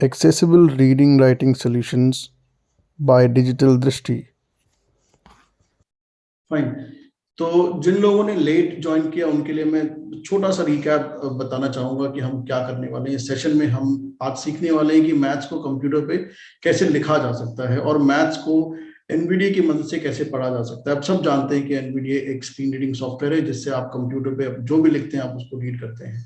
Accessible reading writing solutions by Digital Drishti. Fine. तो जिन लोगों ने लेट ज्वाइन किया उनके लिए मैं छोटा सा रिकैप बताना चाहूंगा कि हम क्या करने वाले हैं इस सेशन में। हम आज सीखने वाले हैं कि मैथ्स को कंप्यूटर पे कैसे लिखा जा सकता है और मैथ्स को एनवीडीए की मदद से कैसे पढ़ा जा सकता है। आप सब जानते हैं कि एनवीडीए एक स्क्रीन रीडिंग सॉफ्टवेयर है जिससे आप कंप्यूटर पे जो भी लिखते हैं आप उसको रीड करते हैं।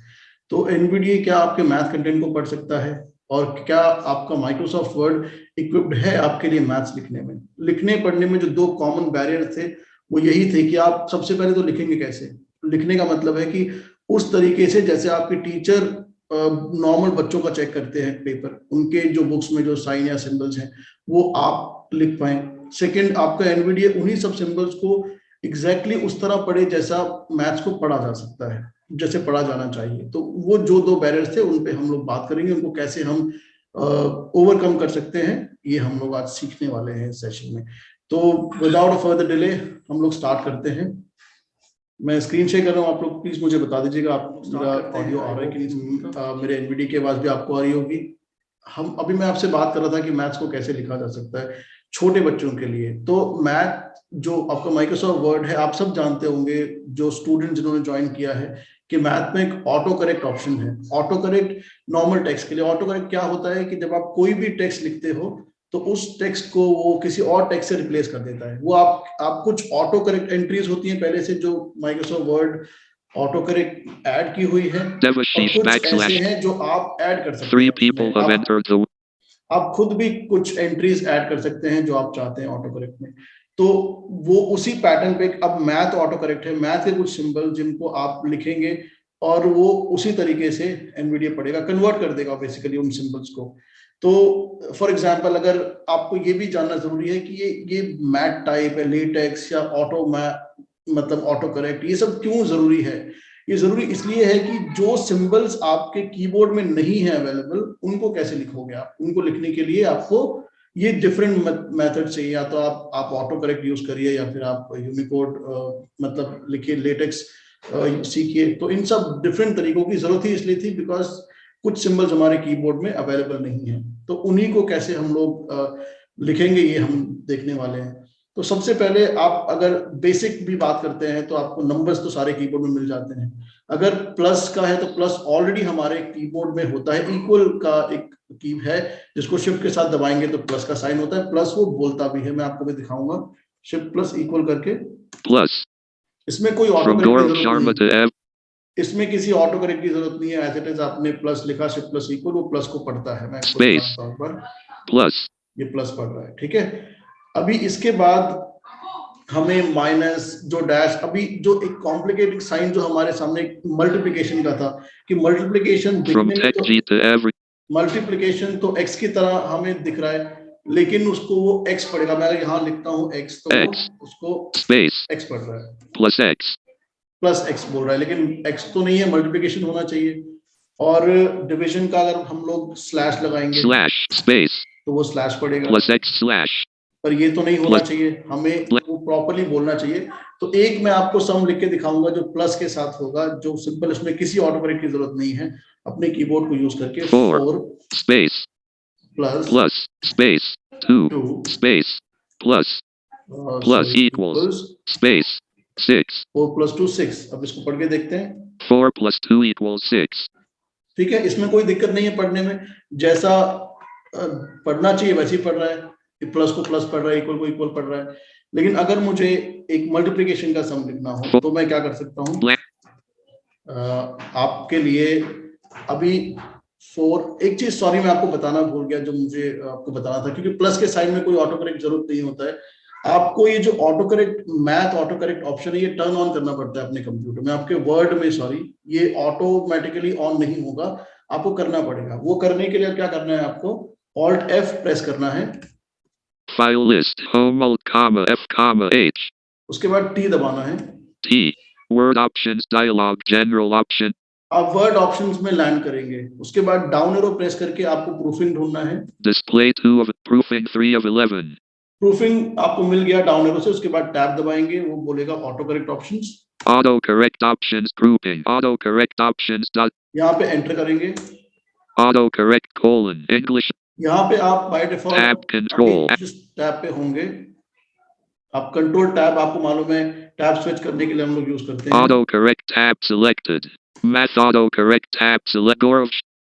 तो एनवीडीए क्या आपके मैथ कंटेंट को पढ़ सकता है और क्या आपका माइक्रोसॉफ्ट वर्ड इक्विप्ड है आपके लिए मैथ्स लिखने में। लिखने पढ़ने में जो दो कॉमन बैरियर थे वो यही थे कि आप सबसे पहले तो लिखेंगे कैसे। लिखने का मतलब है कि उस तरीके से जैसे आपके टीचर नॉर्मल बच्चों का चेक करते हैं पेपर, उनके जो बुक्स में जो साइन या सिंबल्स हैं वो आप लिख पाए। सेकंड, आपका एनवीडीए उन्हीं सब सिंबल्स को एग्जैक्टली उस तरह पढ़े जैसा मैथ्स को पढ़ा जा सकता है, जैसे पढ़ा जाना चाहिए। तो वो जो दो बैरियर्स थे उन पे हम लोग बात करेंगे, उनको कैसे हम ओवरकम कर सकते हैं, ये हम लोग आज सीखने वाले हैं सेशन में। तो विदाउट अ फर्दर डिले हम लोग स्टार्ट करते हैं। मैं स्क्रीन शेयर कर रहा हूँ, आप लोग प्लीज मुझे बता दीजिएगा आप मेरा ऑडियो आ रहा है कि नहीं। मेरे एनवीडी की आवाज भी आपको आ रही होगी। हम अभी मैं आपसे बात कर रहा था कि मैथ्स को कैसे लिखा जा सकता है छोटे बच्चों के लिए। तो मैथ जो आपका माइक्रोसॉफ्ट वर्ड है आप सब जानते होंगे, जो स्टूडेंट जिन्होंने ज्वाइन किया है, कि मैथ में एक ऑटो करेक्ट ऑप्शन है। ऑटो करेक्ट नॉर्मल टेक्स्ट के लिए। ऑटो करेक्ट क्या होता है कि जब आप कोई भी टेक्स्ट लिखते हो तो उस टेक्स्ट को वो किसी और टेक्स्ट से रिप्लेस कर देता है। वो आप कुछ ऑटो करेक्ट एंट्रीज होती हैं पहले से जो Microsoft word auto correct add की हुई है, और कुछ ऐसे हैं जो आप ऐड कर सकते हैं। आप खुद भी कुछ एंट्रीज ऐड कर सकते हैं जो आप चाहते हैं ऑटो करेक्ट में। तो वो उसी पैटर्न पे अब मैथ ऑटो करेक्ट है, मैथ के कुछ सिंबल जिनको आप लिखेंगे और वो उसी तरीके से एनवीडीए पढ़ेगा, कन्वर्ट कर देगा बेसिकली उन सिंबल्स को। तो फॉर एग्जांपल अगर आपको ये भी जानना जरूरी है कि ये मैथ टाइप है, लेटेक्स या ऑटो मतलब ऑटो करेक्ट, ये सब क्यों जरूरी है। ये जरूरी इसलिए है कि जो सिंबल्स आपके कीबोर्ड में नहीं है अवेलेबल उनको कैसे लिखोगे आप। उनको लिखने के लिए आपको ये डिफरेंट मेथड चाहिए। या तो आप ऑटो करेक्ट यूज करिए या फिर आप यूनिकोड मतलब लिखिए, लेटेक्स सीखिए। तो इन सब डिफरेंट तरीकों की जरूरत ही इसलिए थी बिकॉज कुछ सिंबल्स हमारे कीबोर्ड में अवेलेबल नहीं है। तो उन्हीं को कैसे हम लोग लिखेंगे ये हम देखने वाले हैं। तो सबसे पहले आप अगर बेसिक भी बात करते हैं तो आपको नंबर्स तो सारे कीबोर्ड में मिल जाते हैं। अगर प्लस का है तो प्लस ऑलरेडी हमारे कीबोर्ड में होता है। इक्वल का एक की है जिसको शिफ्ट के साथ दबाएंगे तो प्लस का साइन होता है, प्लस वो बोलता भी है। मैं आपको भी दिखाऊंगा शिफ्ट प्लस इक्वल करके। प्लस इसमें कोई ऑटो करेक्ट की जरूरत नहीं, इसमें किसी ऑटो करेक्ट की जरूरत नहीं है। एज इट इज आपने प्लस लिखा, शिफ्ट प्लस इक्वल, वो प्लस को पढ़ता है। मैं प्लस, ये प्लस पढ़ रहा है, ठीक है। अभी इसके बाद हमें माइनस, जो डैश, अभी जो एक कॉम्प्लिकेटेड साइन जो हमारे सामने मल्टीप्लिकेशन का था कि मल्टीप्लिकेशन दिखने में तो मल्टीप्लिकेशन तो एक्स की तरह हमें दिख रहा है, लेकिन उसको वो एक्स पढ़ेगा। मैं अगर यहाँ लिखता हूँ एक्स तो उसको स्पेस एक्स पढ़ रहा है, प्लस एक्स बोल रहा है, लेकिन एक्स तो नहीं है, मल्टीप्लिकेशन होना चाहिए। और डिवीजन का अगर हम लोग स्लैश लगाएंगे स्लैश स्पेस तो वो स्लैश पड़ेगा, प्लस एक्स स्लैश। पर ये तो नहीं होना चाहिए, हमें वो प्रॉपर्ली बोलना चाहिए। तो एक मैं आपको सम लिख के दिखाऊंगा जो प्लस के साथ होगा, जो सिंपल, इसमें किसी ऑटो करेक्ट की जरूरत नहीं है। अपने कीबोर्ड को यूज करके 4 space plus space 2 space plus plus equals space 6, 4 + 2 6। अब इसको पढ़ के देखते हैं। 4 + 2 = 6। ठीक है, इसमें कोई दिक्कत नहीं है पढ़ने में, जैसा पढ़ना चाहिए वैसे ही पढ़ रहा है। प्लस को प्लस पढ़ रहा है, इक्वल को इक्वल पढ़ रहा है। लेकिन अगर मुझे एक मल्टीप्लिकेशन का सम लिखना हो तो मैं क्या कर सकता हूँ। आपके लिए अभी 4, एक चीज सॉरी मैं आपको बताना भूल गया जो मुझे आपको बताना था, क्योंकि प्लस के साइन में कोई ऑटो करेक्ट जरूरत नहीं होता है। आपको ये जो auto correct math auto correct option है ये टर्न ऑन करना पड़ता है अपने कंप्यूटर में। आपके वर्ड में सॉरी, ये ऑटोमेटिकली ऑन नहीं होगा, आपको करना पड़ेगा। वो करने के लिए क्या करना है, आपको ऑल्ट एफ प्रेस करना है। File list home alt comma f comma h, उसके बाद टी दबाना है। T word options dialog general option, आप वर्ड ऑप्शंस में लैंड करेंगे। उसके बाद डाउन एरो प्रेस करके आपको प्रूफिंग ढूंढना है। Display 2 of proofing 3 of 11, proofing आपको मिल गया डाउन एरो से। उसके बाद टैब दबाएंगे, वो बोलेगा auto correct options, auto correct options grouping, auto correct options. यहाँ पे एंटर करेंगे। Autocorrect : English. यहाँ पे आप बाय डिफॉल्ट Tab control. जिस टैब पे होंगे, आप कंट्रोल टैब, आपको मालूम है टैब स्विच करने के लिए हम लोग यूज करते हैं। Autocorrect tab selected. Math autocorrect tab select.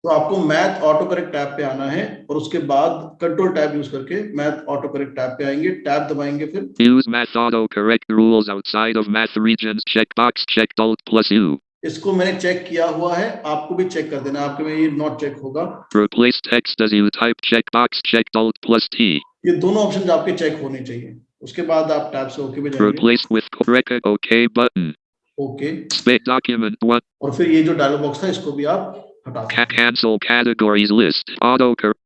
तो आपको मैथ ऑटो करेक्ट टैब पे आना है और उसके बाद कंट्रोल टैब यूज करके मैथ ऑटो करेक्ट टैब पे आएंगे, टैब दबाएंगे, फिर Use math autocorrect rules outside of math regions checkbox checked Alt+U. इसको मैंने चेक किया हुआ है, आपको भी चेक कर देना, आपके में ये नॉट चेक होगा। Replace text as you type checkbox checked Alt+T. ये दोनों ऑप्शंस आपके चेक होने चाहिए। उसके बाद आप टैब से ओके पे जाएंगे। Replace with record OK button. Okay, Space document 1. और फिर ये जो डायलॉग बॉक्स था इसको भी आप हटा सकते हैं। Cancel categories list.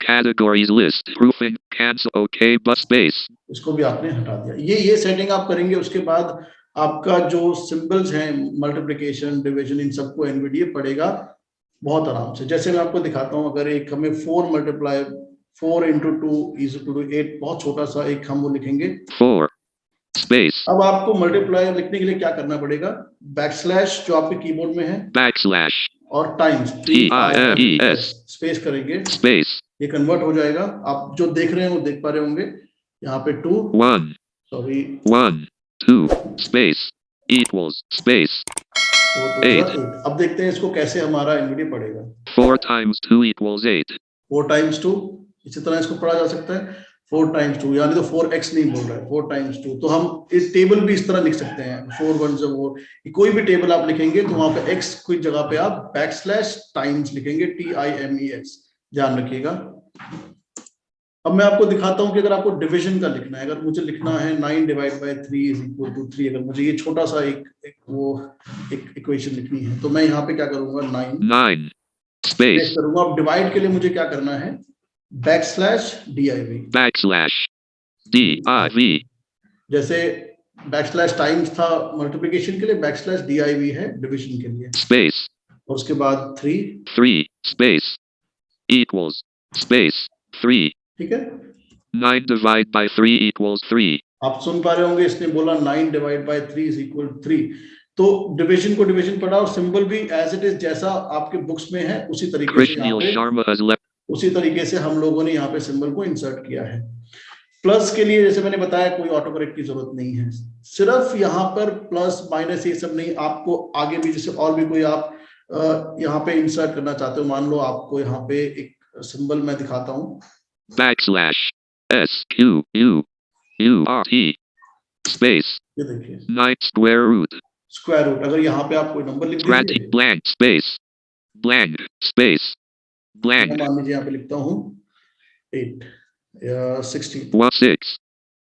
Categories list. Proofing cancel OK but space. इसको भी आपने हटा दिया। ये सेटिंग आप करेंगे, उसके बाद आपका जो सिंबल्स हैं मल्टीप्लिकेशन, डिवीजन, इन सबको एनवीडीए पढ़ेगा बहुत आराम से। जैसे मैं आपको दिखाता हूँ, अगर एक हमें 4 multiply 4 into 2 is equal to 8, बहुत छोटा सा एक हम वो लिखेंगे 4 space. अब आपको मल्टीप्लाई लिखने के लिए क्या करना पड़ेगा, बैकस्लैश जो आपके कीबोर्ड में है Backslash. और टाइम्स TIMES. स्पेस करेंगे, Space. ये कन्वर्ट हो जाएगा। आप जो देख रहे हैं वो देख पा रहे होंगे, यहाँ पे 2 1 सॉरी 1 2 space equals space. 8. अब देखते हैं इसको कैसे हमारा एनवीडीए पढ़ेगा। 4 times 2 equals 8. 4 times 2, इसी तरह इसको पढ़ा जा सकता है 4 times 2, यानी तो 4x नहीं बोल रहा है, 4 times 2। तो हम इस टेबल भी इस तरह लिख सकते हैं, 4 1 4, कोई भी टेबल आप लिखेंगे तो वहां पे x कोई जगह पे आप बैकस्लैश टाइम्स लिखेंगे, TIMES, ध्यान रखिएगा। अब मैं आपको दिखाता हूं कि अगर आपको डिवीजन का लिखना है, अगर मुझे लिखना है 9 divided by 3 is equal to 3, अगर मुझे ये छोटा सा एक इक्वेशन लिखनी है तो मैं यहाँ पे क्या करूंगा, 9 space करूंगा। अब डिवाइड के लिए मुझे क्या करना है, बैकस्लैश DIV, backslash DIV. जैसे बैकस्लैश टाइम्स था मल्टीप्लिकेशन के लिए, बैकस्लैश DIV है डिवीजन के लिए, space और उसके बाद 3 space equals space 3. ठीक है। 9 divided by 3 equals 3. आप सुन पा रहे होंगे, इसने बोला 9 divided by 3 is equal to 3। तो डिवीजन को डिवीजन पढ़ा और सिंबल भी एज इट इज जैसा आपके बुक्स में है उसी तरीके से यहाँ पे, Sharma has left. उसी तरीके से हम लोगों ने यहाँ पे सिंबल को इंसर्ट किया है। प्लस के लिए जैसे मैंने बताया कोई ऑटो करेक्ट की जरूरत नहीं है, सिर्फ यहाँ पर प्लस माइनस ये सब नहीं, आपको आगे भी जैसे और भी कोई आप यहाँ पे इंसर्ट करना चाहते हो, मान लो आपको यहाँ पे एक सिंबल मैं दिखाता हूँ, Backslash SQUURT space ये देखिए 9 square root. Square root. अगर यहाँ पे आप कोई नंबर लिख दीजिए, Blank space blank space blank. मान लीजिए यहाँ पे लिखता हूँ 8 या 16, 6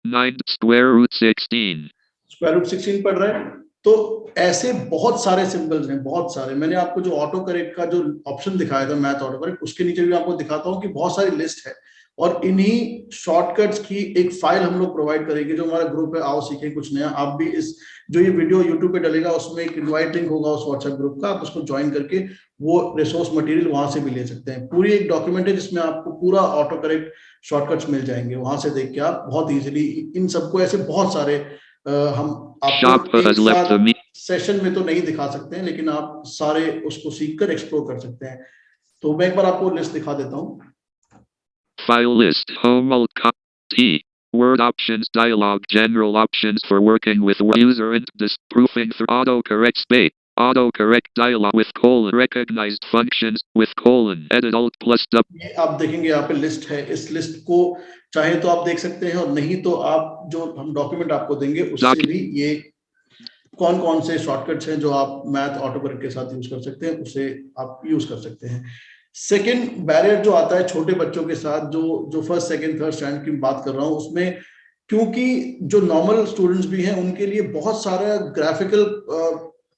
9 square root 16. स्क्वायर रूट 16 पढ़ रहा है। तो ऐसे बहुत सारे सिंबल्स हैं, बहुत सारे। मैंने आपको जो ऑटो करेक्ट का जो ऑप्शन दिखाया था मैथ ऑटो करेक्ट, उसके नीचे भी आपको दिखाता हूँ कि बहुत सारी लिस्ट है, और इन्हीं शॉर्टकट्स की एक फाइल हम लोग प्रोवाइड करेंगे जो हमारा ग्रुप है आओ सीखें कुछ नया। आप भी इस जो ये वीडियो यूट्यूब पे डलेगा उसमें एक इनवाइट लिंक होगा उस व्हाट्सएप ग्रुप का, आप उसको ज्वाइन करके वो रिसोर्स मटेरियल वहां से भी ले सकते हैं। पूरी एक डॉक्यूमेंट है जिसमें आपको पूरा ऑटो करेक्ट शॉर्टकट्स मिल जाएंगे, वहां से देख के आप बहुत इजीली इन सबको, ऐसे बहुत सारे हम आपको सेशन में तो नहीं दिखा सकते हैं, लेकिन आप सारे उसको सीखकर एक्सप्लोर कर सकते हैं। तो मैं एक बार आपको लिस्ट दिखा देता हूँ। File list home alt T word options dialog general options for working with user and this proofing through autocorrect space autocorrect dialog with colon recognized functions with colon edit alt plus W. ये आप देखेंगे यहाँ पे list है, इस list को चाहे तो आप देख सकते हैं और नहीं तो आप जो हम डॉक्यूमेंट आपको देंगे उससे भी ये कौन कौन से शॉर्टकट्स हैं जो आप मैथ ऑटोकरेक्ट के साथ यूज कर सकते हैं उसे आप यूज कर सकते हैं। सेकेंड बैरियर जो आता है छोटे बच्चों के साथ, जो फर्स्ट सेकेंड थर्ड स्टैंडर्ड की बात कर रहा हूँ, उसमें क्योंकि जो नॉर्मल स्टूडेंट्स भी हैं उनके लिए बहुत सारा ग्राफिकल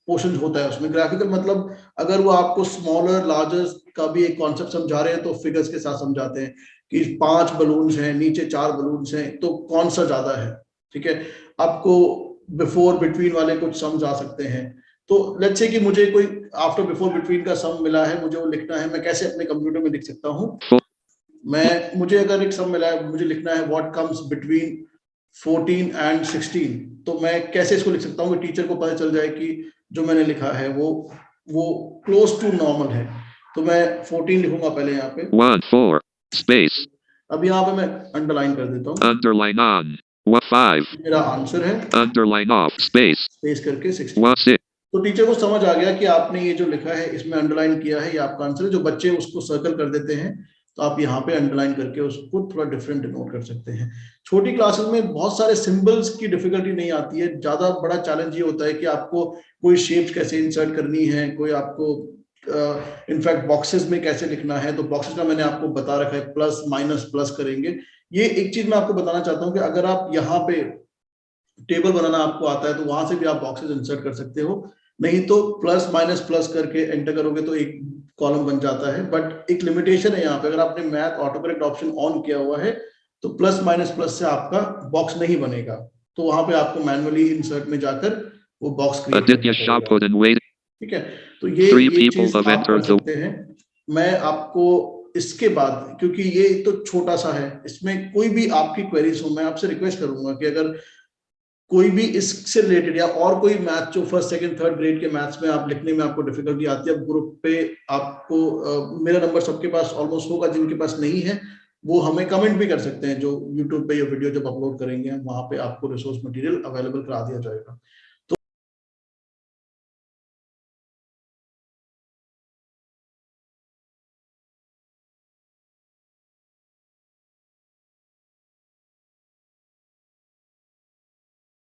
पोर्शन होता है। उसमें ग्राफिकल मतलब अगर वो आपको स्मॉलर लार्जर का भी एक कॉन्सेप्ट समझा रहे हैं तो फिगर्स के साथ समझाते हैं कि 5 बलून्स हैं, नीचे 4 बलून्स हैं, तो कौन सा ज्यादा है। ठीक है, आपको बिफोर बिटवीन वाले कुछ सम आ सकते हैं। तो लेट्स से कि मुझे कोई आफ्टर बिफोर बिटवीन का सम मिला है, मुझे वो लिखना है, मैं कैसे अपने कंप्यूटर में लिख सकता हूँ। मुझे अगर एक सम मिला है, मुझे लिखना है व्हाट कम्स बिटवीन 14 and 16, तो मैं कैसे इसको लिख सकता हूँ कि टीचर को पता चल जाए कि जो मैंने लिखा है वो क्लोज टू नॉर्मल है। तो मैं 14 लिखूंगा पहले यहाँ पे, 1 4 space अब यहाँ पे मैं अंडरलाइन कर देता हूँ, underline on 5 मेरा आंसर है underline off space स्पेस करके 16। 1 6 तो टीचर को समझ आ गया कि आपने ये जो लिखा है इसमें अंडरलाइन किया है, ये आपका आंसर है। जो बच्चे उसको सर्कल कर देते हैं तो आप यहाँ पे अंडरलाइन करके उसको थोड़ा डिफरेंट डिनोट कर सकते हैं। छोटी क्लासेस में बहुत सारे सिंबल्स की डिफिकल्टी नहीं आती है, ज्यादा बड़ा चैलेंज ये होता है कि आपको कोई शेप्स कैसे इंसर्ट करनी है, कोई आपको इनफैक्ट बॉक्सेस में कैसे लिखना है। तो बॉक्सेस का मैंने आपको बता रखा है, प्लस माइनस प्लस करेंगे। ये एक चीज मैं आपको बताना चाहता हूँ कि अगर आप यहाँ पे टेबल बनाना आपको आता है तो वहां से भी आप बॉक्सेस इंसर्ट कर सकते हो, नहीं तो प्लस माइनस प्लस करके एंटर करोगे तो एक कॉलम बन जाता है। बट एक लिमिटेशन है यहाँ पे, अगर आपने math auto correct option on किया हुआ है तो प्लस माइनस प्लस से आपका बॉक्स नहीं बनेगा, तो वहां पे आपको मैनुअली इंसर्ट में जाकर वो बॉक्स क्रिएट Aditya करना पड़ेगा। Shaput and wait ठीक है, तो ये 3 एक people चीज have आप कर entered the सकते हैं। मैं आपको इसके बाद, क्योंकि ये तो छोटा सा है, इसमें कोई भी आपकी क्वेरीज हो, मैं आपसे रिक्वेस्ट करूंगा कि अगर कोई भी इससे रिलेटेड या और कोई मैथ जो फर्स्ट सेकंड थर्ड ग्रेड के मैथ्स में आप लिखने में आपको डिफिकल्टी आती है, ग्रुप पे आपको मेरा नंबर सबके पास ऑलमोस्ट होगा, जिनके पास नहीं है वो हमें कमेंट भी कर सकते हैं। जो यूट्यूब पे ये वीडियो जब अपलोड करेंगे वहां पे आपको रिसोर्स मटेरियल अवेलेबल करा दिया जाएगा।